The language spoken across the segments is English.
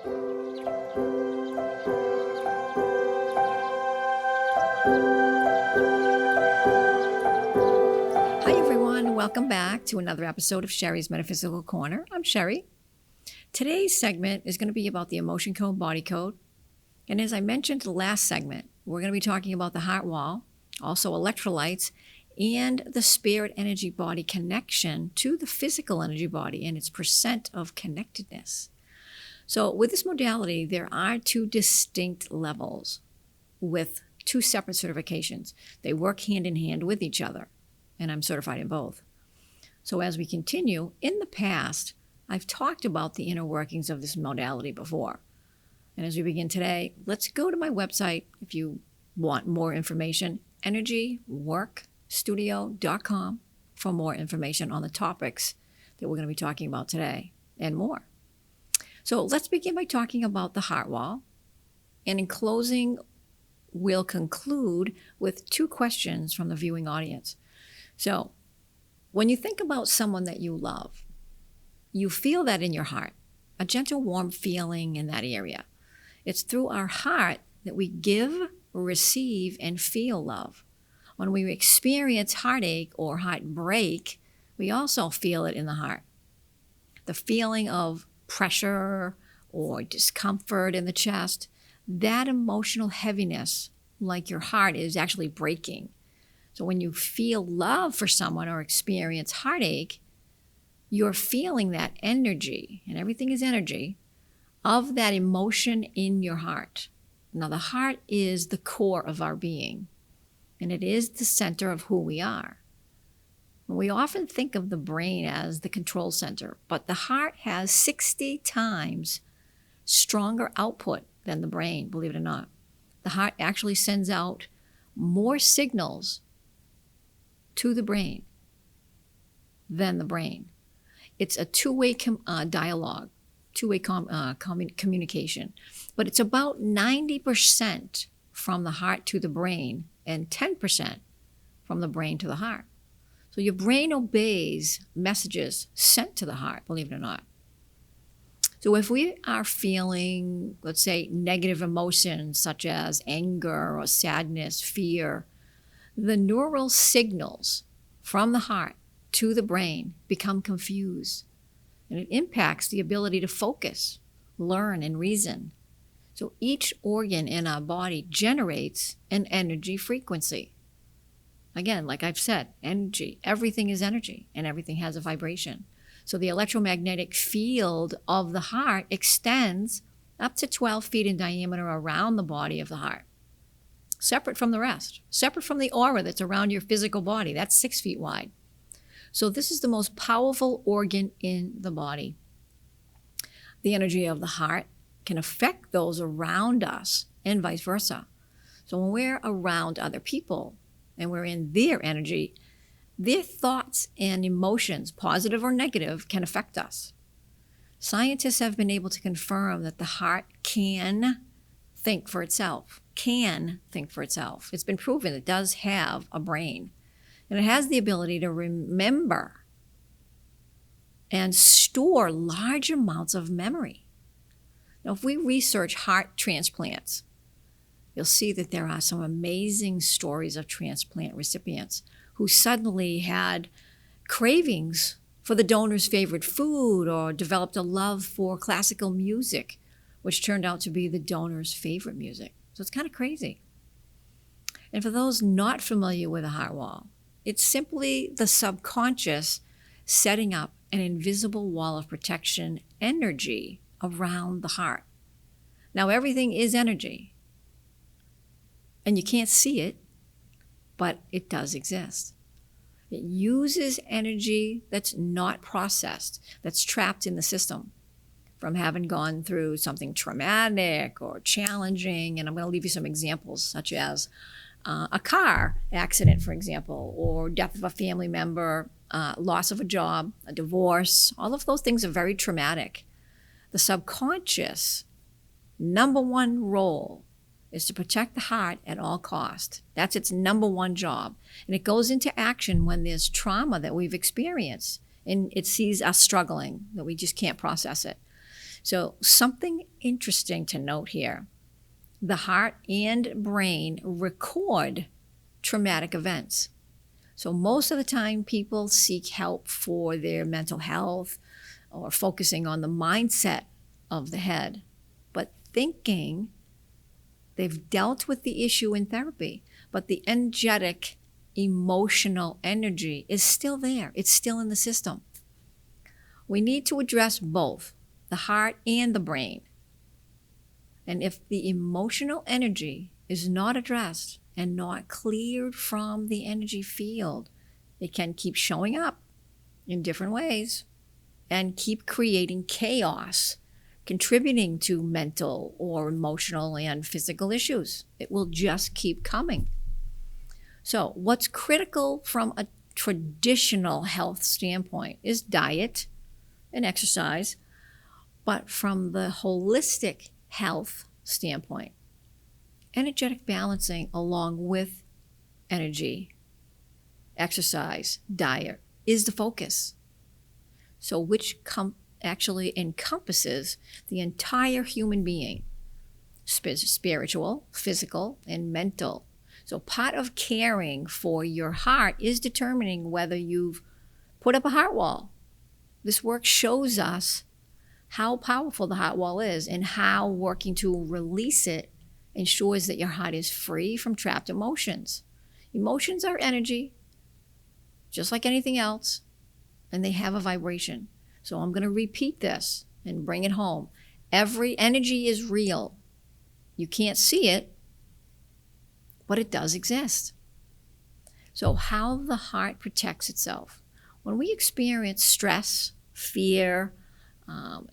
Hi everyone, welcome back to another episode of Sherry's Metaphysical Corner. I'm Sherry. Today's segment is going to be about the emotion code, body code. And as I mentioned in the last segment, we're going to be talking about the heart wall, also electrolytes, and the spirit energy body connection to the physical energy body and its percent of connectedness. So with this modality, there are two distinct levels with two separate certifications. They work hand in hand with each other, and I'm certified in both. So as we continue, in the past, I've talked about the inner workings of this modality before. And as we begin today, let's go to my website if you want more information, energyworkstudio.com, for more information on the topics that we're going to be talking about today and more. So let's begin by talking about the heart wall. And in closing, we'll conclude with two questions from the viewing audience. So when you think about someone that you love, you feel that in your heart, a gentle, warm feeling in that area. It's through our heart that we give, receive, and feel love. When we experience heartache or heartbreak, we also feel it in the heart. The feeling of pressure or discomfort in the chest, that emotional heaviness, like your heart is actually breaking. So when you feel love for someone or experience heartache, you're feeling that energy, and everything is energy, of that emotion in your heart. Now, the heart is the core of our being, and it is the center of who we are. We often think of the brain as the control center, but the heart has 60 times stronger output than the brain, believe it or not. The heart actually sends out more signals to the brain than the brain. It's a two-way dialogue, two-way communication, but it's about 90% from the heart to the brain and 10% from the brain to the heart. So your brain obeys messages sent to the heart, believe it or not. So if we are feeling, let's say, negative emotions such as anger or sadness, fear, the neural signals from the heart to the brain become confused, and it impacts the ability to focus, learn, and reason. So each organ in our body generates an energy frequency. Again, like I've said, energy, everything is energy, and everything has a vibration. So the electromagnetic field of the heart extends up to 12 feet in diameter around the body of the heart, separate from the rest, separate from the aura that's around your physical body. That's 6 feet wide. So this is the most powerful organ in the body. The energy of the heart can affect those around us and vice versa. So when we're around other people and we're in their energy, their thoughts and emotions, positive or negative, can affect us. Scientists have been able to confirm that the heart can think for itself, It's been proven it does have a brain, and it has the ability to remember and store large amounts of memory. Now, if we research heart transplants, you'll see that there are some amazing stories of transplant recipients who suddenly had cravings for the donor's favorite food or developed a love for classical music, which turned out to be the donor's favorite music. So it's kind of crazy. And for those not familiar with the heart wall, it's simply the subconscious setting up an invisible wall of protection energy around the heart. Now, everything is energy, and you can't see it, but it does exist. It uses energy that's not processed, that's trapped in the system from having gone through something traumatic or challenging. And I'm going to leave you some examples, such as a car accident, for example, or death of a family member, loss of a job, a divorce. All of those things are very traumatic. The subconscious number one role is to protect the heart at all cost. That's its number one job. And it goes into action when there's trauma that we've experienced and it sees us struggling, that we just can't process it. So something interesting to note here. The heart and brain record traumatic events. So most of the time, people seek help for their mental health or focusing on the mindset of the head, but thinking they've dealt with the issue in therapy, but the energetic, emotional energy is still there. It's still in the system. We need to address both the heart and the brain. And if the emotional energy is not addressed and not cleared from the energy field, it can keep showing up in different ways and keep creating chaos, contributing to mental or emotional and physical issues. It will just keep coming. So what's critical from a traditional health standpoint is diet and exercise, but from the holistic health standpoint, energetic balancing along with energy, exercise, diet is the focus. So which actually encompasses the entire human being, spiritual, physical, and mental. So part of caring for your heart is determining whether you've put up a heart wall. This work shows us how powerful the heart wall is and how working to release it ensures that your heart is free from trapped emotions. Emotions are energy, just like anything else, and they have a vibration. So I'm going to repeat this and bring it home. Every energy is real. You can't see it, but it does exist. So how the heart protects itself. When we experience stress, fear,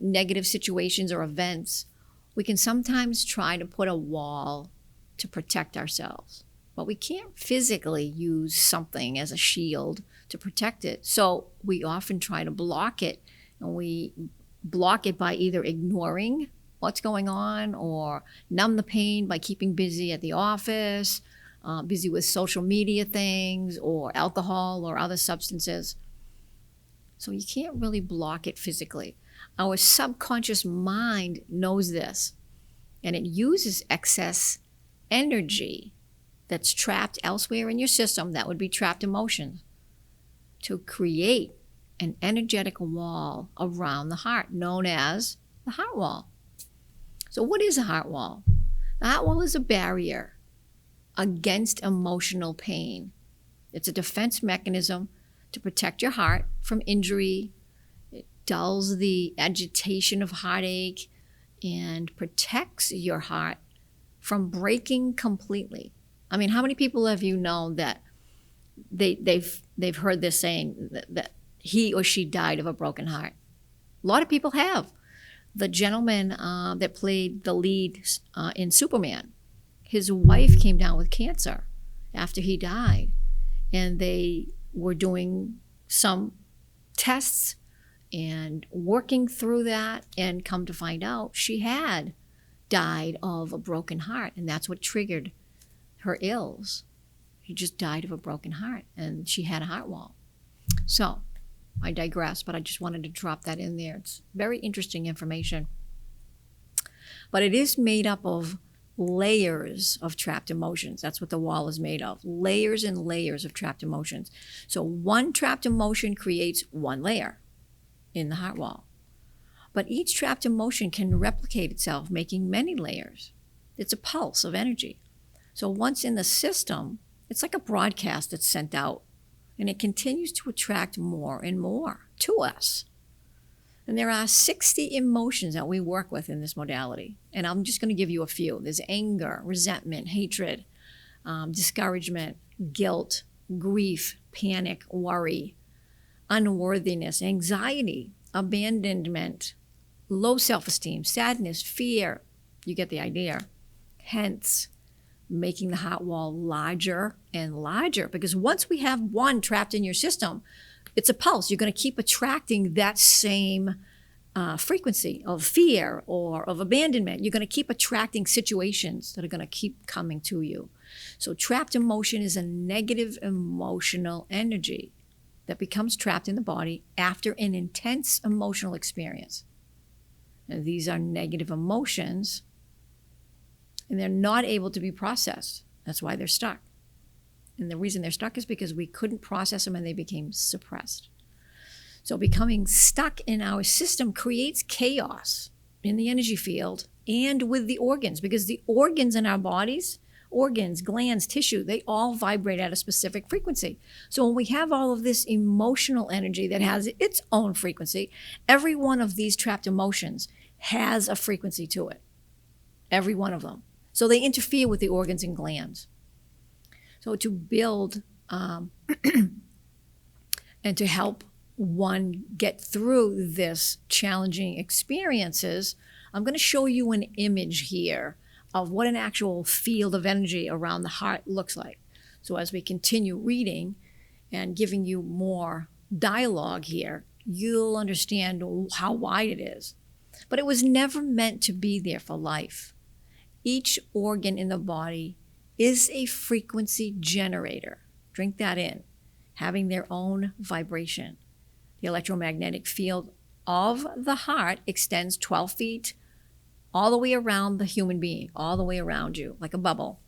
negative situations or events, we can sometimes try to put a wall to protect ourselves, but we can't physically use something as a shield to protect it. So we often try to block it, and we block it by either ignoring what's going on or numb the pain by keeping busy at the office, busy with social media things or alcohol or other substances. So you can't really block it physically. Our subconscious mind knows this, and it uses excess energy that's trapped elsewhere in your system, that would be trapped emotions, to create an energetic wall around the heart, known as the heart wall. So what is a heart wall? The heart wall is a barrier against emotional pain. It's a defense mechanism to protect your heart from injury. It dulls the agitation of heartache and protects your heart from breaking completely. I mean, how many people have you known that they've heard this saying that he or she died of a broken heart? A lot of people have. The gentleman that played the lead in Superman, his wife came down with cancer after he died, and they were doing some tests and working through that, and come to find out she had died of a broken heart, and that's what triggered her ills. She just died of a broken heart, and she had a heart wall. So I digress, but I just wanted to drop that in there. It's very interesting information. But it is made up of layers of trapped emotions. That's what the wall is made of. Layers and layers of trapped emotions. So one trapped emotion creates one layer in the heart wall. But each trapped emotion can replicate itself, making many layers. It's a pulse of energy. So once in the system, it's like a broadcast that's sent out, and it continues to attract more and more to us. And there are 60 emotions that we work with in this modality. And I'm just going to give you a few. There's anger, resentment, hatred, discouragement, guilt, grief, panic, worry, unworthiness, anxiety, abandonment, low self-esteem, sadness, fear. You get the idea. Hence, making the heart wall larger and larger, because once we have one trapped in your system, it's a pulse. You're going to keep attracting that same frequency of fear or of abandonment. You're going to keep attracting situations that are going to keep coming to you. So trapped emotion is a negative emotional energy that becomes trapped in the body after an intense emotional experience. And these are negative emotions, and they're not able to be processed. That's why they're stuck. And the reason they're stuck is because we couldn't process them and they became suppressed. So becoming stuck in our system creates chaos in the energy field and with the organs, because the organs in our bodies, organs, glands, tissue, they all vibrate at a specific frequency. So when we have all of this emotional energy that has its own frequency, every one of these trapped emotions has a frequency to it. Every one of them. So they interfere with the organs and glands. So to build and to help one get through this challenging experiences, I'm going to show you an image here of what an actual field of energy around the heart looks like. So as we continue reading and giving you more dialogue here, you'll understand how wide it is. But it was never meant to be there for life. Each organ in the body is a frequency generator. Drink that in. Having their own vibration. The electromagnetic field of the heart extends 12 feet all the way around the human being, all the way around you, like a bubble.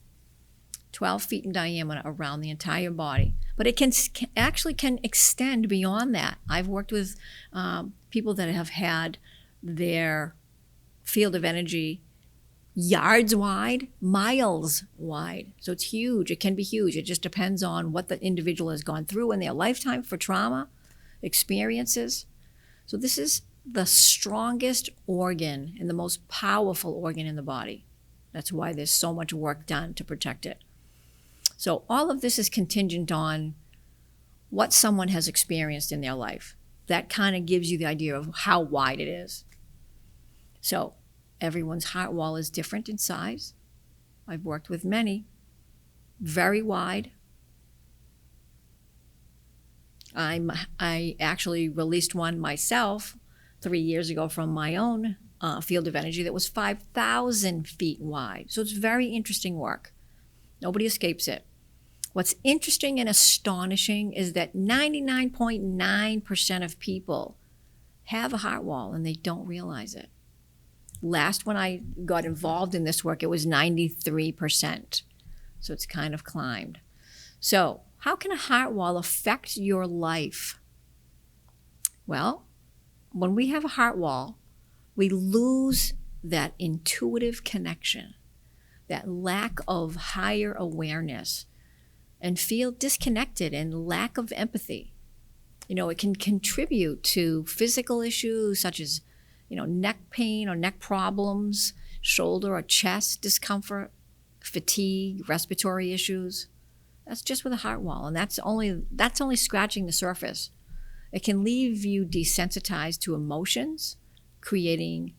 12 feet in diameter around the entire body. But it can extend beyond that. I've worked with people that have had their field of energy yards wide, miles wide. So it's huge. It can be huge. It just depends on what the individual has gone through in their lifetime for trauma, experiences. So this is the strongest organ and the most powerful organ in the body. That's why there's so much work done to protect it. So all of this is contingent on what someone has experienced in their life. That kind of gives you the idea of how wide it is. So everyone's heart wall is different in size. I've worked with many, very wide. I actually released one myself 3 years ago from my own field of energy that was 5,000 feet wide. So it's very interesting work. Nobody escapes it. What's interesting and astonishing is that 99.9% of people have a heart wall and they don't realize it. Last when I got involved in this work, it was 93%. So it's kind of climbed. So how can a heart wall affect your life? Well, when we have a heart wall, we lose that intuitive connection, that lack of higher awareness, and feel disconnected and lack of empathy. It can contribute to physical issues such as, neck pain or neck problems, shoulder or chest discomfort, fatigue, respiratory issues. That's just with a heart wall, and that's only scratching the surface. It can leave you desensitized to emotions, creating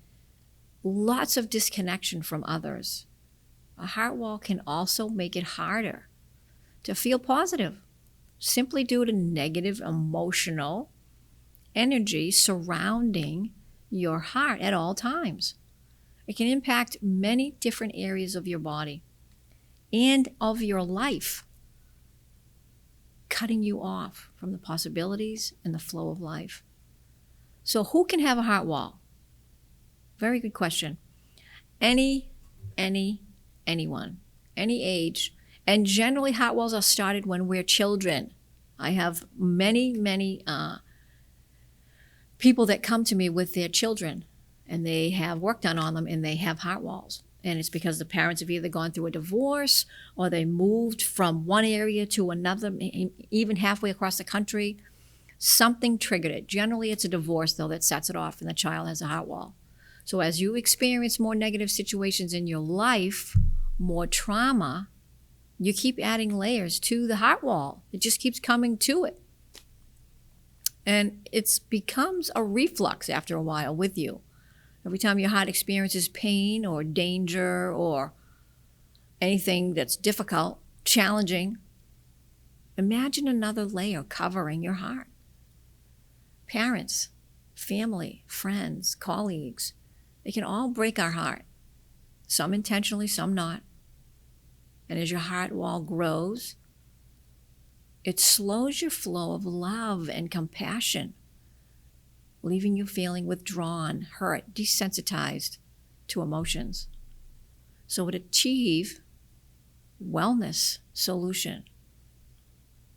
lots of disconnection from others. A heart wall can also make it harder to feel positive, simply due to negative emotional energy surrounding your heart at all times. It can impact many different areas of your body and of your life, cutting you off from the possibilities and the flow of life. So who can have a heart wall? Very good question. Anyone, any age. And generally heart walls are started when we're children. I have many people that come to me with their children and they have work done on them and they have heart walls. And it's because the parents have either gone through a divorce or they moved from one area to another, even halfway across the country. Something triggered it. Generally, it's a divorce, though, that sets it off and the child has a heart wall. So as you experience more negative situations in your life, more trauma, you keep adding layers to the heart wall. It just keeps coming to it. And it becomes a reflux after a while with you. Every time your heart experiences pain or danger or anything that's difficult, challenging, imagine another layer covering your heart. Parents, family, friends, colleagues, they can all break our heart. Some intentionally, some not. And as your heart wall grows, it slows your flow of love and compassion. leaving you feeling withdrawn, hurt, desensitized to emotions. So to achieve wellness solution.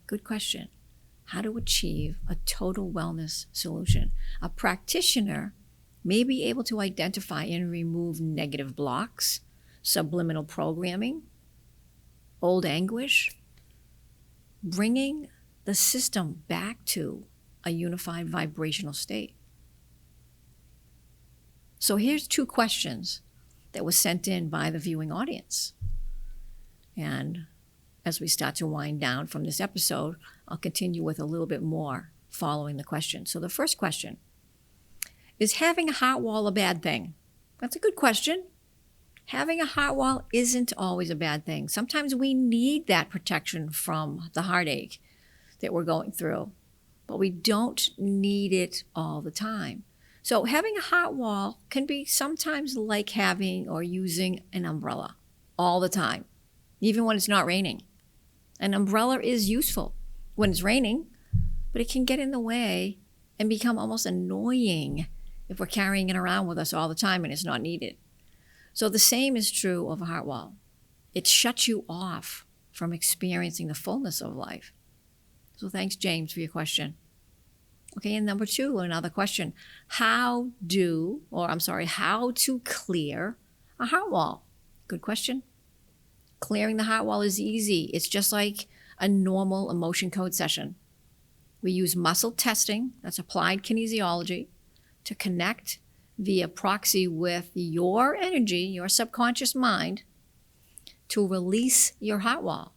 Good question. How to achieve a total wellness solution. A practitioner may be able to identify and remove negative blocks, subliminal programming, old anguish, bringing the system back to a unified vibrational state. So here's 2 questions that were sent in by the viewing audience. And as we start to wind down from this episode, I'll continue with a little bit more following the question. So the first question, is having a heart wall a bad thing? That's a good question. Having a heart wall isn't always a bad thing. Sometimes we need that protection from the heartache that we're going through, but we don't need it all the time. So having a heart wall can be sometimes like having or using an umbrella all the time, even when it's not raining. An umbrella is useful when it's raining, but it can get in the way and become almost annoying if we're carrying it around with us all the time and it's not needed. So the same is true of a heart wall. It shuts you off from experiencing the fullness of life. So thanks, James, for your question. Okay, and number 2, another question. How to clear a heart wall? Good question. Clearing the heart wall is easy. It's just like a normal emotion code session. We use muscle testing, that's applied kinesiology, to connect via proxy with your energy, your subconscious mind, to release your heart wall.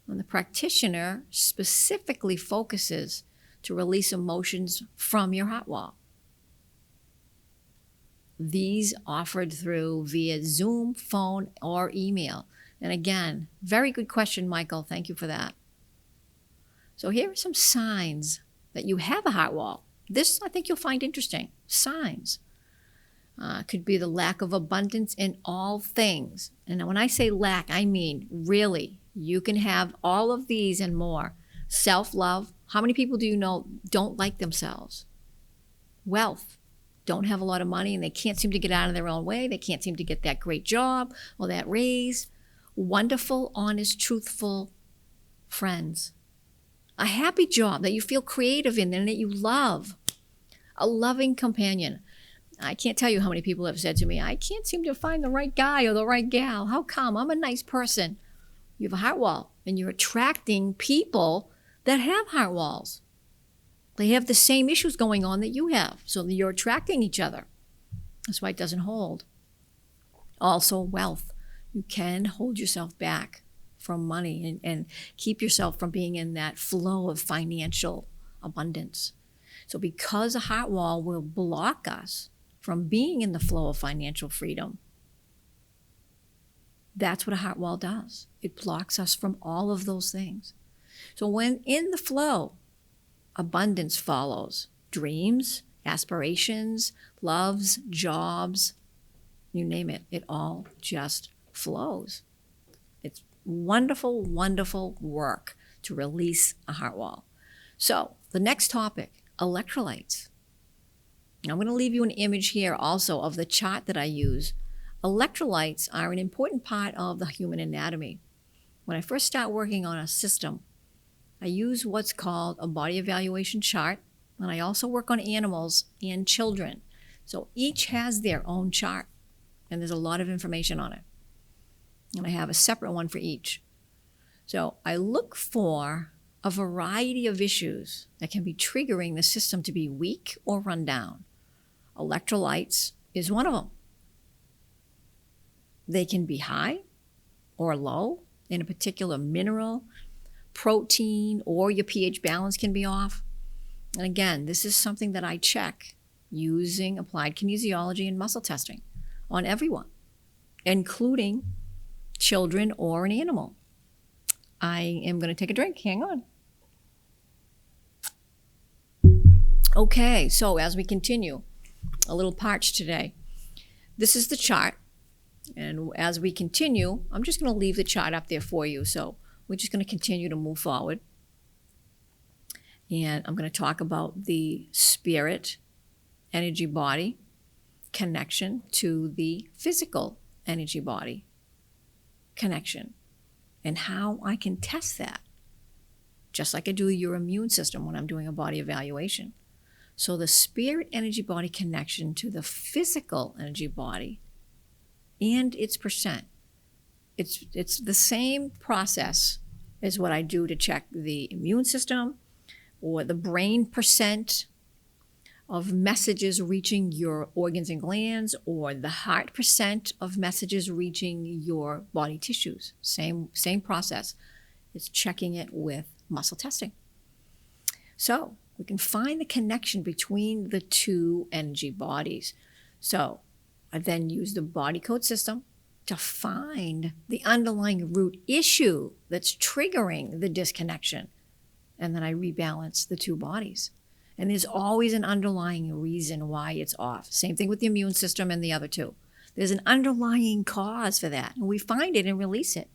And the practitioner specifically focuses to release emotions from your heart wall. These offered via Zoom, phone, or email. And again, very good question, Michael. Thank you for that. So here are some signs that you have a heart wall. This I think you'll find interesting. Signs. Could be the lack of abundance in all things. And when I say lack, I mean really. You can have all of these and more. Self-love. How many people do you know don't like themselves? Wealth. Don't have a lot of money and they can't seem to get out of their own way. They can't seem to get that great job or that raise. Wonderful, honest, truthful friends. A happy job that you feel creative in and that you love. A loving companion. I can't tell you how many people have said to me, I can't seem to find the right guy or the right gal. How come? I'm a nice person. You have a heart wall and you're attracting people that have heart walls. They have the same issues going on that you have. So you're attracting each other. That's why it doesn't hold. Also, wealth. You can hold yourself back from money and keep yourself from being in that flow of financial abundance. So because a heart wall will block us from being in the flow of financial freedom, that's what a heart wall does. It blocks us from all of those things. So when in the flow, abundance follows. Dreams, aspirations, loves, jobs, you name it, it all just flows. It's wonderful, wonderful work to release a heart wall. So the next topic, electrolytes. Now, I'm going to leave you an image here also of the chart that I use. Electrolytes are an important part of the human anatomy. When I first start working on a system, I use what's called a body evaluation chart, and I also work on animals and children. So each has their own chart, and there's a lot of information on it. And I have a separate one for each. So I look for a variety of issues that can be triggering the system to be weak or run down. Electrolytes is one of them. They can be high or low in a particular mineral, protein, or your pH balance can be off. And again, this is something that I check using applied kinesiology and muscle testing on everyone, including children or an animal. I am going to take a drink. Hang on. Okay, so as we continue, a little parched today. This is the chart. And as we continue, I'm just going to leave the chart up there for you. So we're just going to continue to move forward. And I'm going to talk about the spirit energy body connection to the physical energy body connection, and how I can test that, just like I do your immune system when I'm doing a body evaluation. So the spirit energy body connection to the physical energy body and its percent. It's the same process as what I do to check the immune system or the brain percent of messages reaching your organs and glands, or the heart percent of messages reaching your body tissues. Same process. It's checking it with muscle testing. So we can find the connection between the two energy bodies. So I then use the body code system to find the underlying root issue that's triggering the disconnection. And then I rebalance the two bodies. And there's always an underlying reason why it's off. Same thing with the immune system and the other two. There's an underlying cause for that. And we find it and release it.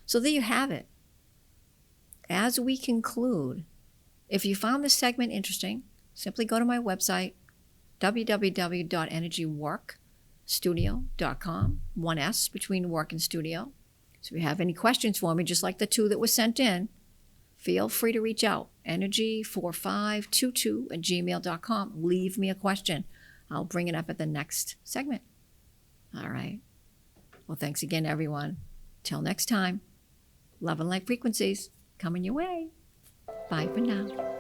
So there you have it. As we conclude, if you found this segment interesting, simply go to my website, www.energyworkstudio.com, 1S between work and studio. So if you have any questions for me, just like the two that were sent in, feel free to reach out, energy4522@gmail.com. Leave me a question. I'll bring it up at the next segment. All right. Well, thanks again, everyone. Till next time, love and light frequencies coming your way. Bye for now.